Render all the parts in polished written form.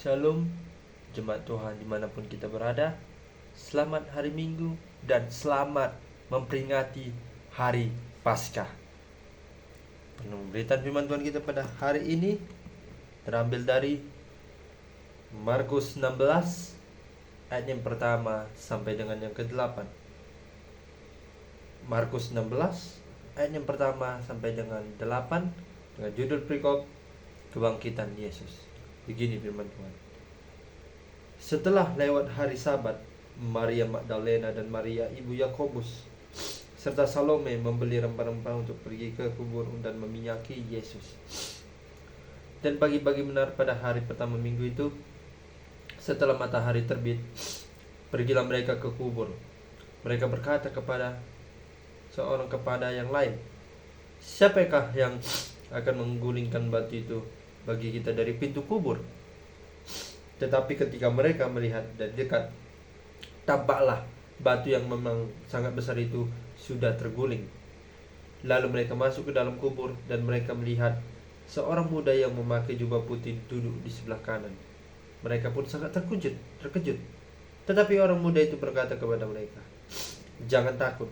Shalom, jemaat Tuhan dimanapun kita berada. Selamat hari Minggu dan selamat memperingati hari Paskah. Pemberitaan firman Tuhan kita pada hari ini terambil dari Markus 16 ayat yang pertama sampai dengan yang ke-8. Markus 16 ayat yang pertama sampai dengan 8 dengan judul perikop Kebangkitan Yesus. Begini firman Tuhan. Setelah lewat hari Sabat, Maria Magdalena dan Maria ibu Yakobus serta Salome membeli rempah-rempah untuk pergi ke kubur dan meminyaki Yesus. Dan pagi-pagi benar pada hari pertama minggu itu, setelah matahari terbit, pergilah mereka ke kubur. Mereka berkata kepada yang lain, "Siapakah yang akan menggulingkan batu itu bagi kita dari pintu kubur?" Tetapi ketika mereka melihat dari dekat, tampaklah batu yang memang sangat besar itu sudah terguling. Lalu mereka masuk ke dalam kubur dan mereka melihat seorang muda yang memakai jubah putih duduk di sebelah kanan. Mereka pun sangat terkejut. Tetapi orang muda itu berkata kepada mereka, "Jangan takut.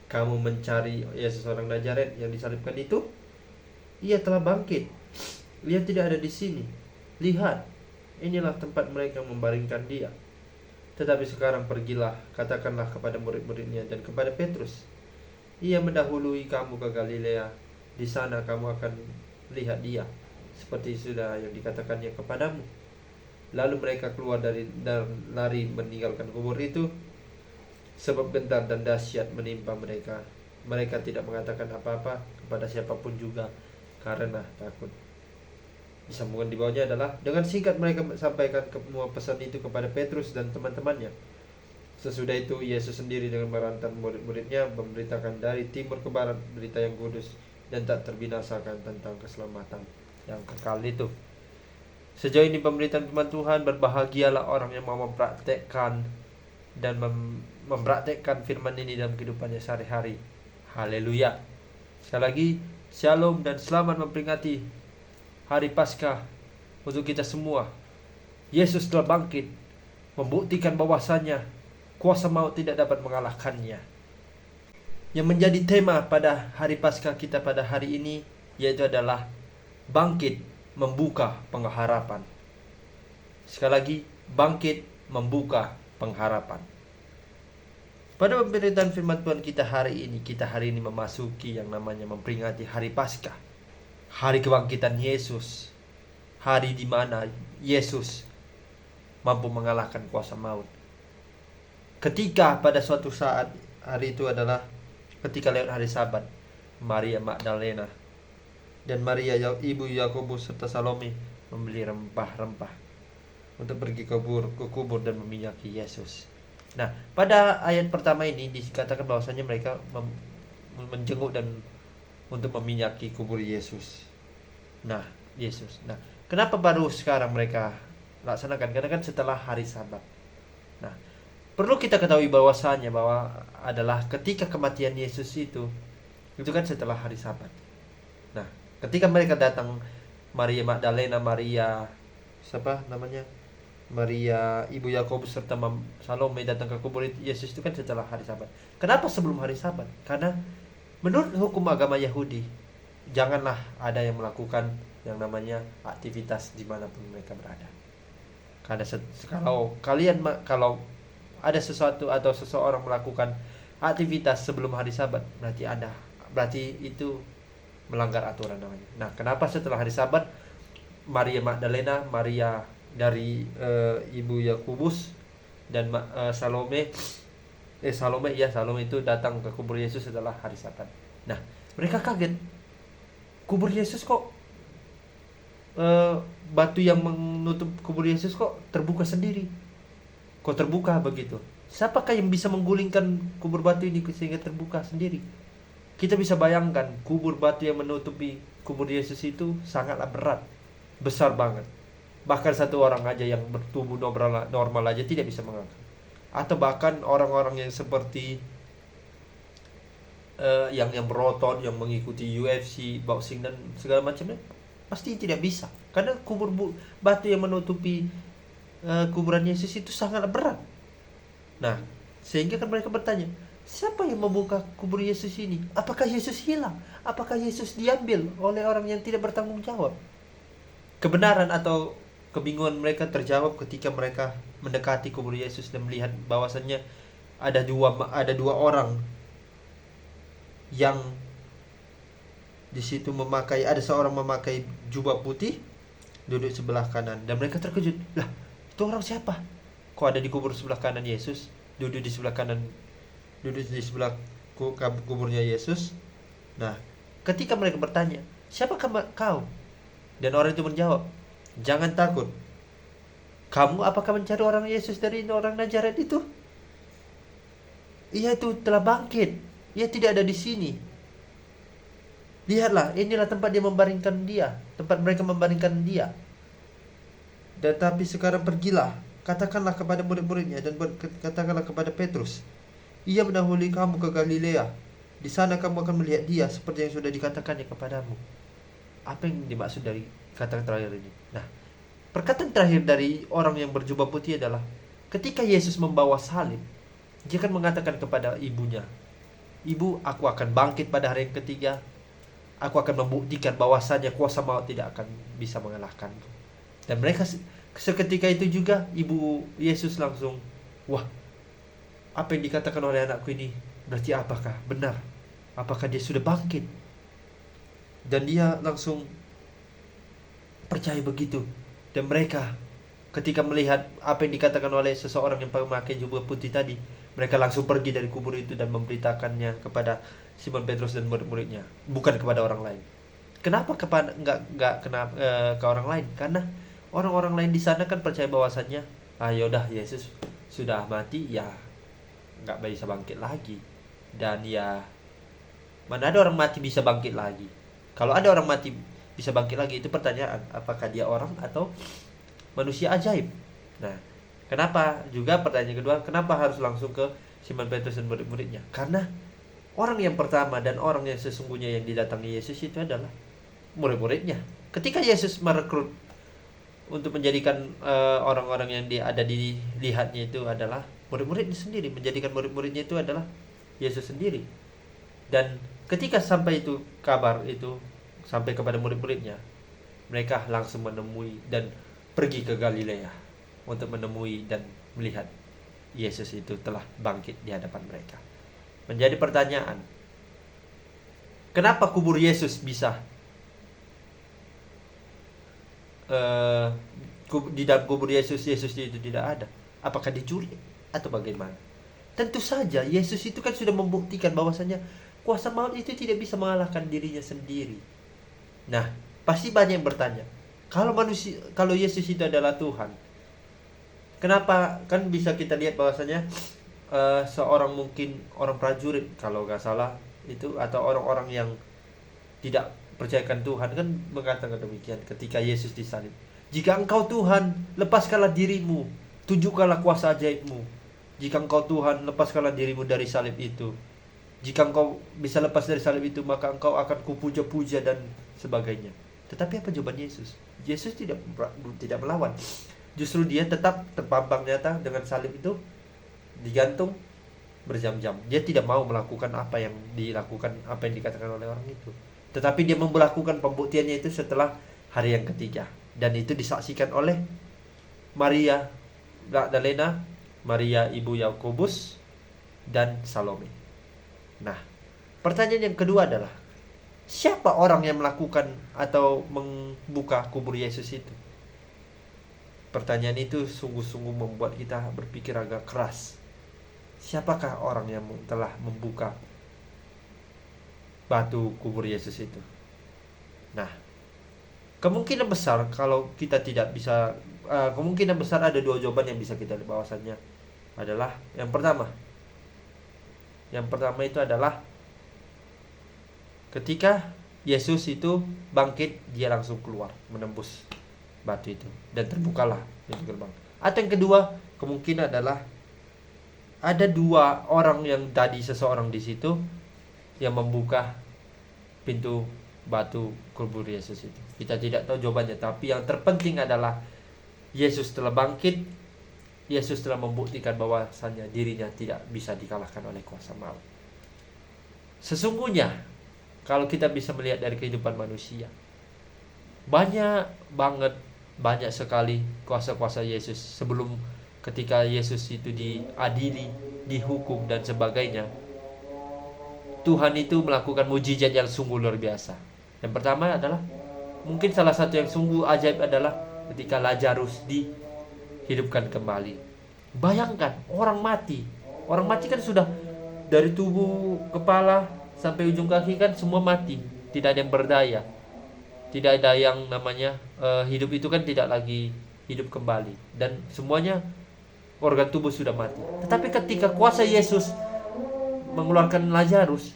Kamu mencari Yesus orang Nazaret yang disalibkan itu? Ia telah bangkit. Ia tidak ada di sini. Lihat, inilah tempat mereka membaringkan dia. Tetapi sekarang pergilah, katakanlah kepada murid-muridnya dan kepada Petrus, ia mendahului kamu ke Galilea. Di sana kamu akan lihat dia, seperti sudah yang dikatakannya kepadamu." Lalu mereka keluar dan lari meninggalkan kubur itu, sebab gentar dan dahsyat menimpa mereka. Mereka tidak mengatakan apa-apa kepada siapapun juga karena takut. Disambungan di bawahnya adalah, dengan singkat mereka sampaikan semua pesan itu kepada Petrus dan teman-temannya. Sesudah itu Yesus sendiri dengan merantar murid-muridnya memberitakan dari timur ke barat berita yang kudus dan tak terbinasakan tentang keselamatan yang kekal itu. Sejauh ini pemberitaan firman Tuhan. Berbahagialah orang yang mau mempraktekkan dan mempraktekkan firman ini dalam kehidupannya sehari-hari. Haleluya. Sekali lagi, shalom dan selamat memperingati hari Paskah untuk kita semua. Yesus telah bangkit, membuktikan bahwasannya kuasa maut tidak dapat mengalahkannya. Yang menjadi tema pada hari Paskah kita pada hari ini yaitu adalah bangkit membuka pengharapan. Sekali lagi, bangkit membuka pengharapan. Pada pemberitaan firman Tuhan kita hari ini memasuki yang namanya memperingati hari Paskah. Hari kebangkitan Yesus. Hari di mana Yesus mampu mengalahkan kuasa maut. Ketika pada suatu saat, hari itu adalah ketika lewat hari Sabat, Maria Magdalena dan Maria ibu Yakobus serta Salome membeli rempah-rempah untuk pergi ke kubur dan meminyaki Yesus. Nah, pada ayat pertama ini dikatakan bahwasanya mereka menjenguk dan untuk meminyaki kubur Yesus. Nah, kenapa baru sekarang mereka laksanakan? Karena kan setelah hari Sabat. Nah, perlu kita ketahui bahwasanya bahwa adalah ketika kematian Yesus itu kan setelah hari Sabat. Nah, ketika mereka datang, Maria Magdalena, Maria ibu Yakobus serta Salome datang ke kubur Yesus itu kan setelah hari Sabat. Kenapa sebelum hari Sabat? Karena menurut hukum agama Yahudi, janganlah ada yang melakukan yang namanya aktivitas dimanapun mereka berada. Karena kalau ada sesuatu atau seseorang melakukan aktivitas sebelum hari Sabat, berarti itu melanggar aturan namanya. Nah, kenapa setelah hari Sabat Maria Magdalena, Maria dari ibu Yakobus dan Salome itu datang ke kubur Yesus setelah hari Sabat. Nah, mereka kaget. Kubur Yesus kok batu yang menutup kubur Yesus kok terbuka sendiri? Kok terbuka begitu? Siapakah yang bisa menggulingkan kubur batu ini sehingga terbuka sendiri? Kita bisa bayangkan kubur batu yang menutupi kubur Yesus itu sangatlah berat, besar banget. Bahkan satu orang aja yang bertubuh normal aja tidak bisa mengangkat. Atau bahkan orang-orang yang seperti yang berotot, yang mengikuti UFC, boxing dan segala macamnya, pasti tidak bisa. Karena batu yang menutupi kuburan Yesus itu sangat berat. Nah, sehingga kan mereka bertanya, siapa yang membuka kubur Yesus ini? Apakah Yesus hilang? Apakah Yesus diambil oleh orang yang tidak bertanggung jawab? Kebenaran atau kebingungan mereka terjawab ketika mereka mendekati kubur Yesus dan melihat bahwasannya ada dua orang yang di situ ada seorang memakai jubah putih duduk sebelah kanan, dan mereka terkejut. Lah, itu orang siapa? Kok ada di kubur sebelah kanan Yesus? Duduk di sebelah kuburnya Yesus. Nah, ketika mereka bertanya, siapakah kau? Dan orang itu menjawab, jangan takut. Kamu apakah mencari orang Yesus dari orang Nazaret itu? Ia itu telah bangkit. Ia tidak ada di sini. Lihatlah, inilah tempat tempat mereka membaringkan dia. Dan tapi sekarang pergilah, katakanlah kepada murid-muridnya dan katakanlah kepada Petrus, ia mendahului kamu ke Galilea. Di sana kamu akan melihat dia seperti yang sudah dikatakannya kepadamu. Apa yang dimaksud dari kata terakhir ini? Nah, perkataan terakhir dari orang yang berjubah putih adalah ketika Yesus membawa salib, dia akan mengatakan kepada ibunya, Ibu, aku akan bangkit pada hari yang ketiga. Aku akan membuktikan bahwasannya kuasa maut tidak akan bisa mengalahkanku. Dan mereka seketika itu juga ibu Yesus langsung, wah, apa yang dikatakan oleh anakku ini berarti apakah benar? Apakah dia sudah bangkit? Dan dia langsung percaya begitu. Dan mereka ketika melihat apa yang dikatakan oleh seseorang yang memakai jubah putih tadi, mereka langsung pergi dari kubur itu dan memberitakannya kepada Simon Petrus dan murid-muridnya, bukan kepada orang lain. Kenapa enggak ke orang lain? Karena orang-orang lain di sana kan percaya bahwasannya, yaudah Yesus sudah mati, ya nggak bisa bangkit lagi. Dan ya, mana ada orang mati bisa bangkit lagi? Kalau ada orang mati bisa bangkit lagi, itu pertanyaan, apakah dia orang atau manusia ajaib? Nah, kenapa juga pertanyaan kedua, kenapa harus langsung ke Simon Petrus dan murid-muridnya? Karena orang yang pertama dan orang yang sesungguhnya yang didatangi Yesus itu adalah murid-muridnya. Ketika Yesus merekrut untuk menjadikan orang-orang yang ada dilihatnya itu adalah murid-muridnya sendiri, menjadikan murid-muridnya itu adalah Yesus sendiri. Dan ketika sampai itu kabar itu sampai kepada murid-muridnya, mereka langsung menemui dan pergi ke Galilea untuk menemui dan melihat Yesus itu telah bangkit di hadapan mereka. Menjadi pertanyaan, kenapa kubur Yesus bisa di dalam kubur Yesus itu tidak ada? Apakah dicuri atau bagaimana? Tentu saja Yesus itu kan sudah membuktikan bahwasannya kuasa maut itu tidak bisa mengalahkan dirinya sendiri. Nah, pasti banyak yang bertanya, kalau Yesus itu adalah Tuhan, kenapa? Kan bisa kita lihat bahwasannya seorang mungkin orang prajurit kalau nggak salah itu, atau orang-orang yang tidak percayakan Tuhan kan mengatakan demikian ketika Yesus disalib. Jika engkau Tuhan, lepaskanlah dirimu, tunjukkanlah kuasa ajaibmu. Jika engkau Tuhan, lepaskanlah dirimu dari salib itu. Jika engkau bisa lepas dari salib itu, maka engkau akan kupuja-puja dan sebagainya. Tetapi apa jawaban Yesus? Yesus tidak melawan. Justru dia tetap terpampang nyata dengan salib itu digantung berjam-jam. Dia tidak mau melakukan apa yang dikatakan oleh orang itu. Tetapi dia melakukan pembuktiannya itu setelah hari yang ketiga. Dan itu disaksikan oleh Maria Magdalena, Maria ibu Yakobus, dan Salome. Nah, pertanyaan yang kedua adalah, siapa orang yang melakukan atau membuka kubur Yesus itu? Pertanyaan itu sungguh-sungguh membuat kita berpikir agak keras. Siapakah orang yang telah membuka batu kubur Yesus itu? Nah, kemungkinan besar kalau kita tidak bisa, kemungkinan besar ada dua jawaban yang bisa kita lihat bahwasannya adalah yang pertama itu adalah ketika Yesus itu bangkit, dia langsung keluar menembus batu itu dan terbukalah pintu gerbang. Atau yang kedua kemungkinan adalah ada dua orang yang tadi seseorang di situ yang membuka pintu batu kubur Yesus itu? Kita tidak tahu jawabannya, tapi yang terpenting adalah Yesus telah bangkit. Yesus telah membuktikan bahwasannya dirinya tidak bisa dikalahkan oleh kuasa maut. Sesungguhnya kalau kita bisa melihat dari kehidupan manusia, banyak sekali kuasa-kuasa Yesus sebelum ketika Yesus itu diadili, dihukum dan sebagainya. Tuhan itu melakukan mujizat yang sungguh luar biasa. Yang pertama adalah, mungkin salah satu yang sungguh ajaib adalah ketika Lazarus dihidupkan kembali. Bayangkan, orang mati kan sudah dari tubuh kepala sampai ujung kaki kan semua mati, tidak ada yang berdaya, tidak ada yang namanya hidup itu kan tidak lagi hidup kembali, dan semuanya organ tubuh sudah mati. Tetapi ketika kuasa Yesus mengeluarkan Lazarus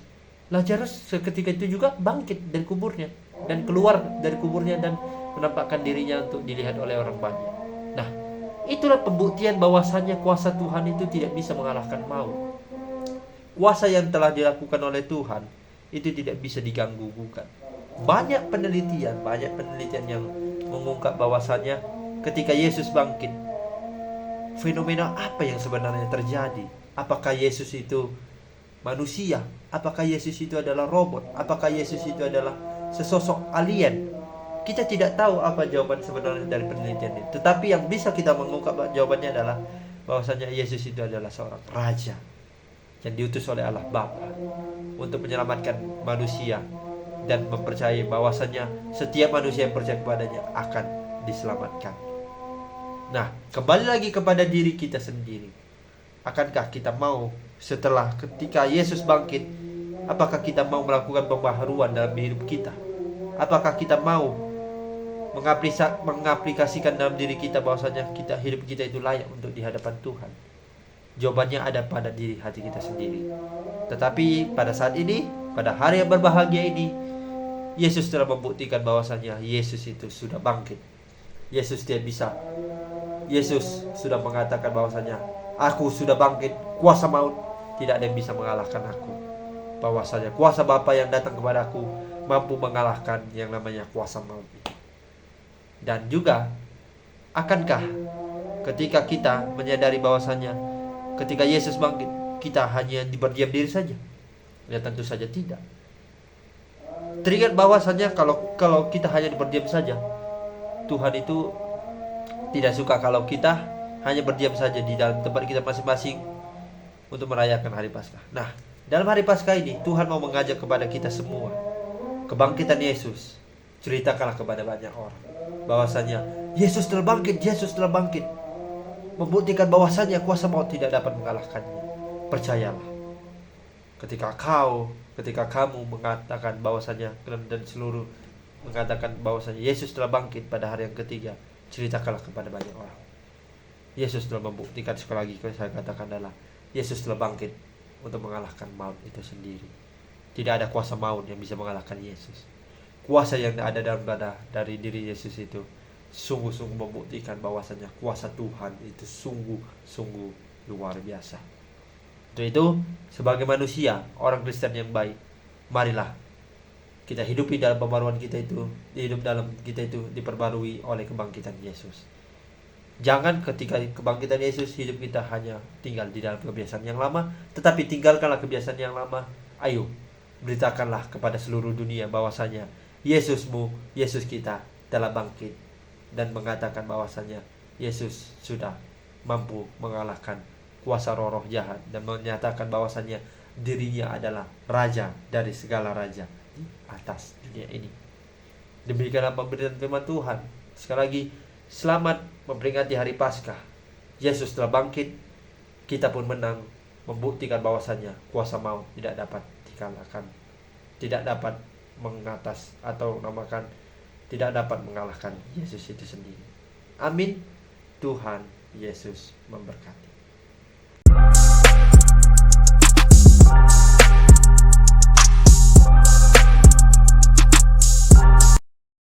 seketika itu juga bangkit dari kuburnya dan keluar dari kuburnya dan menampakkan dirinya untuk dilihat oleh orang banyak. Nah, itulah pembuktian bahwasannya kuasa Tuhan itu tidak bisa mengalahkan maut. Kuasa yang telah dilakukan oleh Tuhan itu tidak bisa diganggu-gugat. Banyak penelitian yang mengungkap bahwasannya ketika Yesus bangkit, fenomena apa yang sebenarnya terjadi? Apakah Yesus itu manusia? Apakah Yesus itu adalah robot? Apakah Yesus itu adalah sesosok alien? Kita tidak tahu apa jawaban sebenarnya dari penelitian itu. Tetapi yang bisa kita mengungkap jawabannya adalah bahwasanya Yesus itu adalah seorang raja yang diutus oleh Allah Bapa untuk menyelamatkan manusia dan mempercayai bahwasanya setiap manusia yang percaya kepadanya akan diselamatkan. Nah, kembali lagi kepada diri kita sendiri. Akankah kita mau setelah ketika Yesus bangkit, apakah kita mau melakukan pembaharuan dalam hidup kita? Apakah kita mau mengaplikasikan dalam diri kita bahwasanya hidup kita itu layak untuk di hadapan Tuhan? Jawabannya ada pada diri hati kita sendiri. Tetapi pada saat ini, pada hari yang berbahagia ini, Yesus telah membuktikan bahwasanya Yesus itu sudah bangkit. Yesus sudah mengatakan bahwasanya aku sudah bangkit, kuasa maut tidak ada yang bisa mengalahkan aku. Bahwasanya kuasa Bapa yang datang kepada aku mampu mengalahkan yang namanya kuasa maut. Dan juga, akankah ketika kita menyadari bahwasanya ketika Yesus bangkit, kita hanya berdiam diri saja? Ya tentu saja tidak. Teringat bahwasanya kalau kita hanya berdiam saja, Tuhan itu tidak suka kalau kita hanya berdiam saja di dalam tempat kita masing-masing untuk merayakan hari Paskah. Nah, dalam hari Paskah ini Tuhan mau mengajak kepada kita semua kebangkitan Yesus. Ceritakanlah kepada banyak orang bahwasanya Yesus telah bangkit, membuktikan bahwasanya kuasa maut tidak dapat mengalahkannya. Percayalah. Ketika kamu mengatakan bahwasanya dan seluruh mengatakan bahwasanya Yesus telah bangkit pada hari yang ketiga, ceritakanlah kepada banyak orang. Yesus telah membuktikan, sekali lagi saya katakan adalah Yesus telah bangkit untuk mengalahkan maut itu sendiri. Tidak ada kuasa maut yang bisa mengalahkan Yesus. Kuasa yang ada dari diri Yesus itu sungguh-sungguh membuktikan bahwasanya kuasa Tuhan itu sungguh-sungguh luar biasa. Untuk itu, sebagai manusia, orang Kristen yang baik, marilah kita hidupi dalam pembaruan kita itu, hidup dalam kita itu diperbarui oleh kebangkitan Yesus. Jangan ketika kebangkitan Yesus hidup kita hanya tinggal di dalam kebiasaan yang lama, tetapi tinggalkanlah kebiasaan yang lama. Ayo, beritakanlah kepada seluruh dunia bahwasanya Yesus kita telah bangkit, dan mengatakan bahwasanya Yesus sudah mampu mengalahkan kuasa roh-roh jahat, dan menyatakan bahwasanya dirinya adalah raja dari segala raja di atas dunia ini. Demikianlah pemberitaan firman Tuhan. Sekali lagi, selamat memperingati hari Paskah. Yesus telah bangkit, kita pun menang, membuktikan bahwasanya kuasa maut tidak dapat dikalahkan, tidak dapat tidak dapat mengalahkan Yesus itu sendiri. Amin. Tuhan Yesus memberkati.